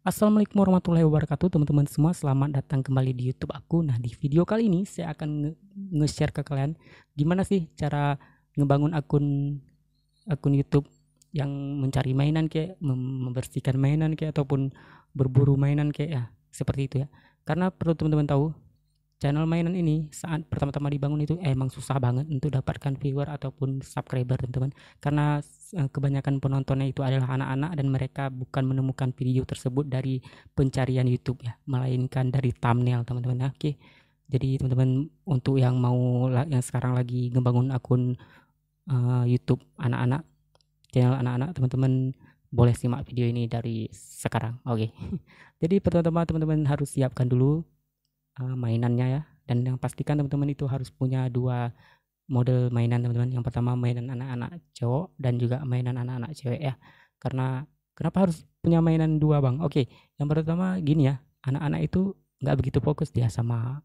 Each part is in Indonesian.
Assalamualaikum warahmatullahi wabarakatuh teman-teman semua, selamat datang kembali di YouTube aku. Nah, di video kali ini saya akan nge-share ke kalian gimana sih cara ngebangun akun akun YouTube yang mencari mainan kayak membersihkan mainan kayak ataupun berburu mainan kayak ya, seperti itu ya. Karena perlu teman-teman tahu, channel mainan ini saat pertama-tama dibangun itu emang susah banget untuk dapatkan viewer ataupun subscriber teman-teman, karena kebanyakan penontonnya itu adalah anak-anak dan mereka bukan menemukan video tersebut dari pencarian YouTube ya, melainkan dari thumbnail teman-teman. Oke, jadi teman-teman untuk yang mau yang sekarang lagi ngebangun akun YouTube anak-anak, channel anak-anak, teman-teman boleh simak video ini dari sekarang. Oke. Jadi pertama-tama teman-teman harus siapkan dulu mainannya ya, dan yang pastikan teman-teman itu harus punya dua model mainan teman-teman. Yang pertama mainan anak-anak cowok dan juga mainan anak-anak cewek ya. Karena kenapa harus punya mainan dua bang? Oke, yang pertama gini ya, anak-anak itu nggak begitu fokus dia sama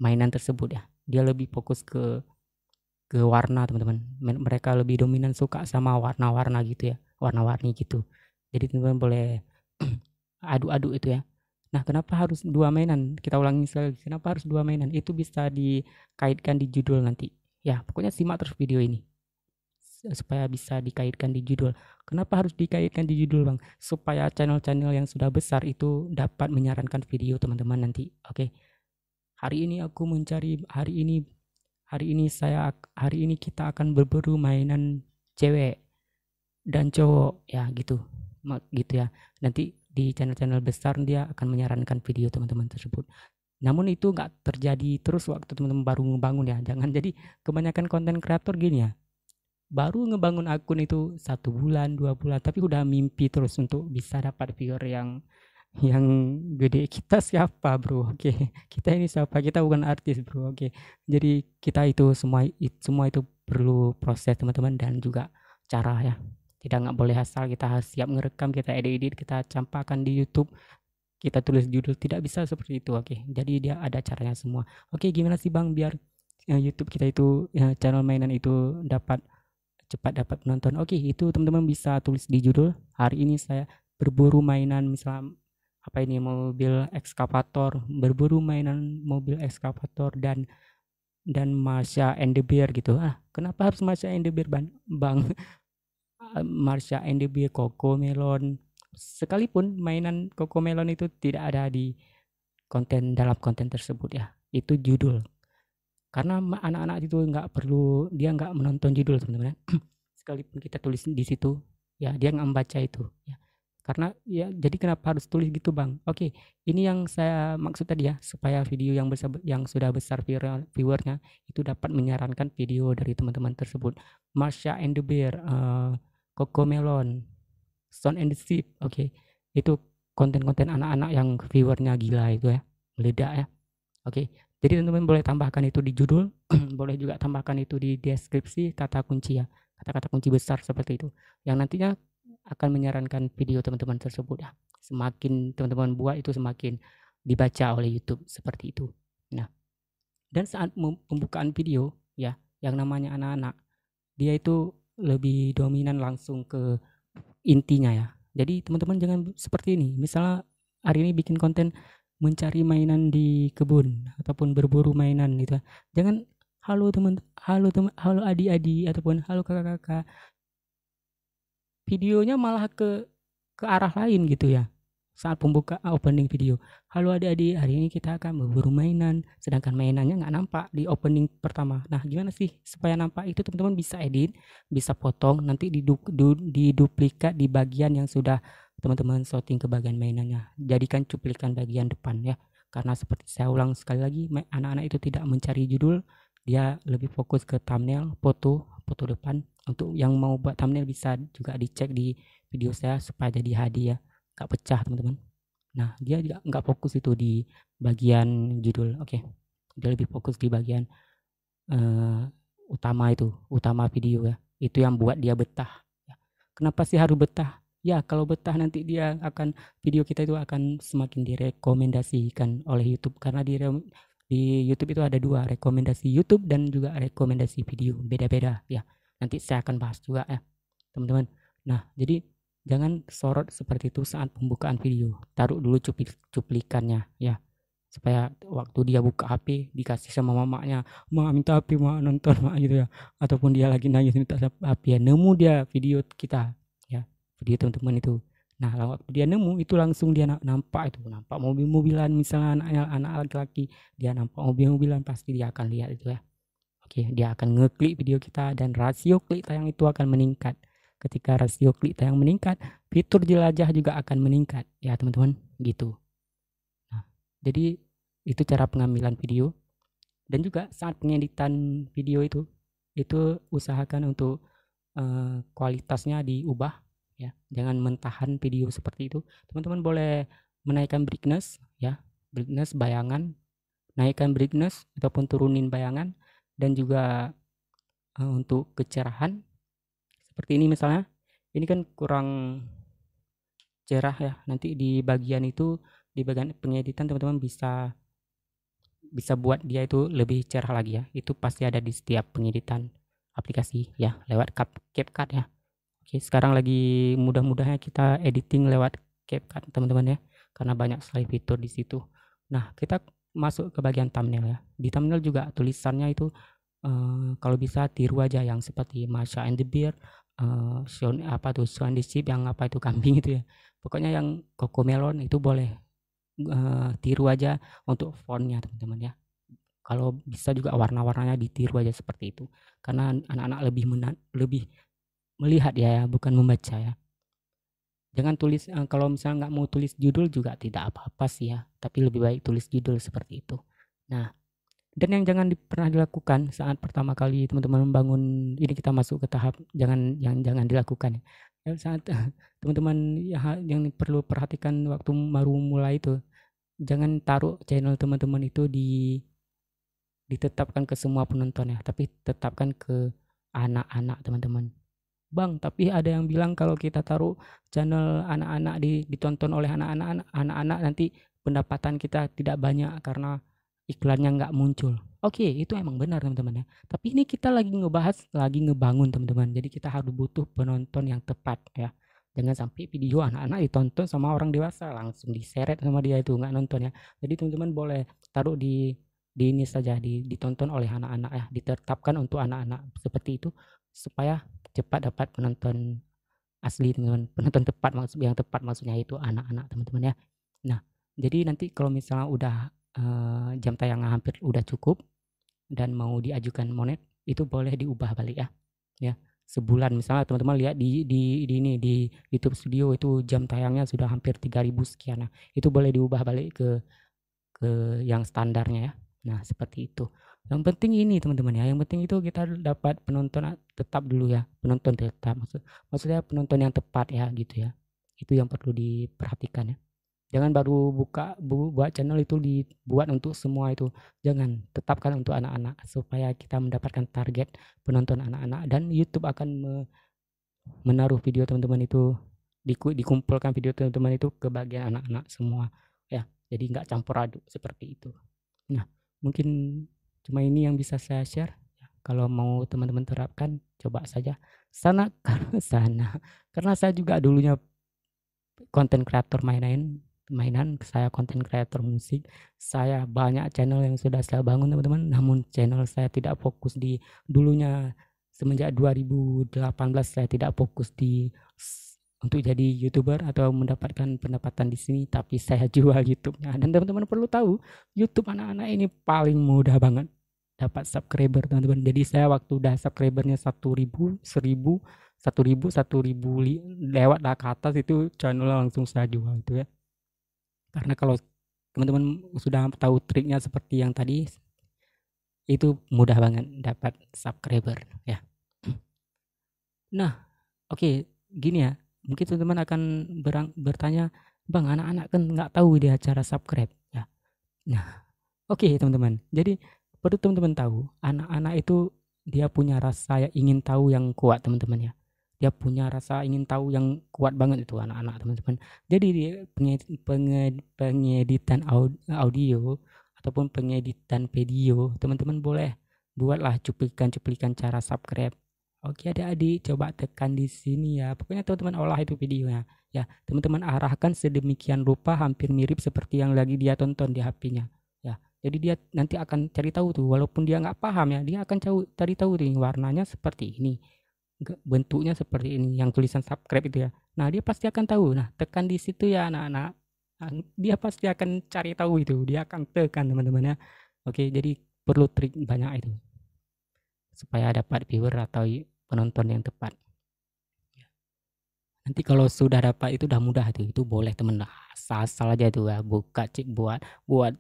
mainan tersebut ya, dia lebih fokus ke warna teman-teman. Mereka lebih dominan suka sama warna-warna gitu ya, warna-warni gitu. Jadi teman-teman boleh adu-adu itu ya. Nah, kenapa harus dua mainan? Kita ulangi sekali lagi. Kenapa harus dua mainan? Itu bisa dikaitkan di judul nanti. Ya, pokoknya simak terus video ini supaya bisa dikaitkan di judul. Kenapa harus dikaitkan di judul, Bang? Supaya channel-channel yang sudah besar itu dapat menyarankan video teman-teman nanti. Oke. Hari ini aku mencari hari ini kita akan berburu mainan cewek dan cowok ya gitu. Gitu ya. Nanti di channel-channel besar dia akan menyarankan video teman-teman tersebut. Namun itu nggak terjadi terus waktu teman-teman baru ngebangun ya. Jangan jadi kebanyakan konten kreator gini ya. Baru ngebangun akun itu 1 bulan, 2 bulan, tapi udah mimpi terus untuk bisa dapat viewer yang gede. Kita siapa bro? Oke, kita ini siapa? Kita bukan artis bro. Oke, jadi kita itu semua itu perlu proses teman-teman dan juga cara ya. Tidak nggak boleh asal kita harus siap ngerekam, kita edit, kita campakkan di YouTube, kita tulis judul, tidak bisa seperti itu. Oke, jadi dia ada caranya semua. Oke, gimana sih bang biar YouTube kita itu channel mainan itu cepat dapat penonton? Oke, itu teman-teman bisa tulis di judul. Hari ini saya berburu mainan, misal apa ini, mobil ekskavator, berburu mainan mobil ekskavator dan Marsha and the Bear gitu. Kenapa harus Marsha and the Bear bang? Marsha and the Bear, Cocomelon, sekalipun mainan Cocomelon itu tidak ada di dalam konten tersebut ya, itu judul. Karena anak-anak itu dia nggak menonton judul teman-teman. Sekalipun kita tulis di situ ya, dia nggak membaca itu ya. Karena ya, jadi kenapa harus tulis gitu bang? Oke, ini yang saya maksud tadi ya, supaya video yang sudah besar viewernya itu dapat menyarankan video dari teman-teman tersebut. Marsha and the Bear, Cocomelon, Stone and the Sheep. Oke, itu konten-konten anak-anak yang viewernya gila itu ya, meledak ya. Oke, jadi teman-teman boleh tambahkan itu di judul, boleh juga tambahkan itu di deskripsi kata kunci ya, kata-kata kunci besar seperti itu, yang nantinya akan menyarankan video teman-teman tersebut ya. Semakin teman-teman buat itu semakin dibaca oleh YouTube seperti itu. Nah, dan saat pembukaan video ya, yang namanya anak-anak, dia itu lebih dominan langsung ke intinya ya. Jadi teman-teman jangan seperti ini. Misalnya hari ini bikin konten mencari mainan di kebun ataupun berburu mainan gitu. Jangan halo teman, halo adik-adik ataupun halo kakak-kakak. Videonya malah ke arah lain gitu ya. Saat pembuka opening video, halo adik-adik, hari ini kita akan berburu mainan, sedangkan mainannya nggak nampak di opening pertama. Nah, gimana sih supaya nampak? Itu teman-teman bisa edit, bisa potong, nanti diduplikat di bagian yang sudah teman-teman shooting ke bagian mainannya. Jadikan cuplikan bagian depan ya. Karena seperti saya ulang sekali lagi, anak-anak itu tidak mencari judul, dia lebih fokus ke thumbnail, foto depan. Untuk yang mau buat thumbnail bisa juga dicek di video saya supaya jadi hadiah, nggak pecah teman-teman. Nah, dia juga nggak fokus itu di bagian judul. Oke, dia lebih fokus di bagian utama video ya. Itu yang buat dia betah ya. Kenapa sih harus betah? Ya, kalau betah nanti video kita itu akan semakin direkomendasikan oleh YouTube, karena di YouTube itu ada dua, rekomendasi YouTube dan juga rekomendasi video, beda-beda ya. Nanti saya akan bahas juga ya teman-teman. Nah, jadi jangan sorot seperti itu saat pembukaan video. Taruh dulu cuplikannya ya, supaya waktu dia buka HP dikasih sama mamanya, "Ma, minta HP, Ma, nonton, Ma," gitu ya. Ataupun dia lagi nangis minta HP ya, nemu dia video kita ya, video teman-teman itu. Nah, waktu dia nemu itu langsung dia nampak mobil-mobilan, misalnya anak laki-laki, dia nampak mobil-mobilan pasti dia akan lihat itu ya. Oke, dia akan ngeklik video kita dan rasio klik tayang itu akan meningkat. Ketika rasio klik tayang meningkat, fitur jelajah juga akan meningkat ya teman-teman, gitu. Nah, jadi itu cara pengambilan video. Dan juga saat pengeditan video itu usahakan untuk kualitasnya diubah ya, jangan mentahan video seperti itu. Teman-teman boleh menaikkan brightness ya, brightness bayangan, naikkan brightness ataupun turunin bayangan, dan juga untuk kecerahan seperti ini misalnya, ini kan kurang cerah ya, nanti di bagian pengeditan teman-teman bisa buat dia itu lebih cerah lagi ya. Itu pasti ada di setiap pengeditan aplikasi ya, lewat CapCut ya. Oke, sekarang lagi mudah-mudahnya kita editing lewat CapCut teman-teman ya, karena banyak sekali fitur di situ. Nah, kita masuk ke bagian thumbnail ya. Di thumbnail juga tulisannya itu kalau bisa tiru aja yang seperti Masha and the Bear, Show and the Sheep, yang apa itu kambing itu ya. Pokoknya yang Cocomelon itu boleh tiru aja untuk fontnya teman-teman ya. Kalau bisa juga warna-warnanya ditiru aja seperti itu, karena anak-anak lebih melihat ya, bukan membaca ya. Jangan tulis kalau misalnya nggak mau tulis judul juga tidak apa-apa sih ya, tapi lebih baik tulis judul seperti itu. Nah, dan yang jangan pernah dilakukan saat pertama kali teman-teman membangun ini, kita masuk ke tahap jangan dilakukan ya. Saat teman-teman yang perlu perhatikan waktu baru mulai itu, jangan taruh channel teman-teman itu ditetapkan ke semua penonton ya, tapi tetapkan ke anak-anak teman-teman. Bang, tapi ada yang bilang kalau kita taruh channel anak-anak ditonton oleh anak-anak nanti pendapatan kita tidak banyak karena iklannya nggak muncul. Oke, itu emang benar teman-teman ya. Tapi ini kita lagi ngebangun teman-teman. Jadi kita harus butuh penonton yang tepat ya. Jangan sampai video anak-anak ditonton sama orang dewasa langsung diseret sama dia itu nggak nonton ya. Jadi teman-teman boleh taruh di ini saja, ditonton oleh anak-anak ya, ditetapkan untuk anak-anak seperti itu supaya cepat dapat penonton asli teman-teman, penonton tepat, yang tepat maksudnya itu anak-anak teman-teman ya. Nah, jadi nanti kalau misalnya udah jam tayang hampir udah cukup dan mau diajukan monet, itu boleh diubah balik ya. Sebulan misalnya teman-teman lihat di YouTube Studio itu jam tayangnya sudah hampir 3000 sekian. Nah, itu boleh diubah balik ke yang standarnya ya. Nah, seperti itu. Yang penting ini teman-teman ya, yang penting itu kita dapat penonton tetap dulu ya, penonton tetap, maksudnya penonton yang tepat ya gitu ya. Itu yang perlu diperhatikan ya. Jangan baru buat channel itu dibuat untuk semua itu. Jangan, tetapkan untuk anak-anak supaya kita mendapatkan target penonton anak-anak, dan YouTube akan menaruh video teman-teman itu, dikumpulkan video teman-teman itu ke bagian anak-anak semua ya. Jadi nggak campur aduk seperti itu. Nah, mungkin cuma ini yang bisa saya share. Kalau mau teman-teman terapkan, coba saja sana karena saya juga dulunya konten kreator mainan, saya konten kreator musik, saya banyak channel yang sudah saya bangun teman-teman, namun channel saya tidak fokus di dulunya. Semenjak 2018 saya tidak fokus untuk jadi YouTuber atau mendapatkan pendapatan di sini, tapi saya jual YouTube-nya. Dan teman-teman perlu tahu, YouTube anak-anak ini paling mudah banget dapat subscriber teman-teman. Jadi saya waktu udah subscribernya 1000 lewat lah ke atas, itu channel langsung saya jual itu ya. Karena kalau teman-teman sudah tahu triknya seperti yang tadi, itu mudah banget dapat subscriber ya. Nah, oke, gini ya. Mungkin teman-teman akan bertanya, Bang, anak-anak kan nggak tahu dia cara subscribe ya. Nah, oke teman-teman. Jadi perlu teman-teman tahu, anak-anak itu dia punya rasa ingin tahu yang kuat teman-teman ya. Dia punya rasa ingin tahu yang kuat banget itu anak-anak teman-teman. Jadi di pengeditan audio ataupun pengeditan video, teman-teman boleh buatlah cuplikan-cuplikan cara subscribe Oke adik-adik, coba tekan di sini ya. Pokoknya teman-teman olah itu videonya. Ya, teman-teman arahkan sedemikian rupa hampir mirip seperti yang lagi dia tonton di HP-nya. Ya, jadi dia nanti akan cari tahu tuh, walaupun dia nggak paham ya, dia akan cari tahu tuh warnanya seperti ini, bentuknya seperti ini, yang tulisan subscribe itu ya. Nah, dia pasti akan tahu. Nah, tekan di situ ya anak-anak. Nah, dia pasti akan cari tahu itu. Dia akan tekan teman-teman ya. Oke, jadi perlu trik banyak itu supaya dapat viewer atau penonton yang tepat. Nanti kalau sudah dapat itu udah mudah itu boleh temen lah. Asal aja tuh ya buka buat buat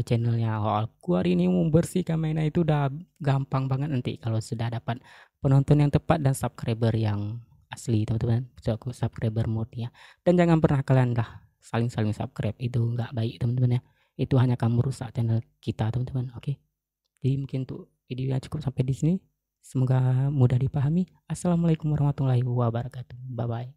channelnya. Oh, aku hari ini mau bersihkan mainan itu udah gampang banget nanti kalau sudah dapat penonton yang tepat dan subscriber yang asli teman-teman. Subscriber mode ya. Dan jangan pernah kalian dah saling-saling subscribe, itu nggak baik teman-teman ya. Itu hanya kamu rusak channel kita teman-teman. Oke. Jadi mungkin untuk videonya cukup sampai di sini. Semoga mudah dipahami. Assalamualaikum warahmatullahi wabarakatuh. Bye bye.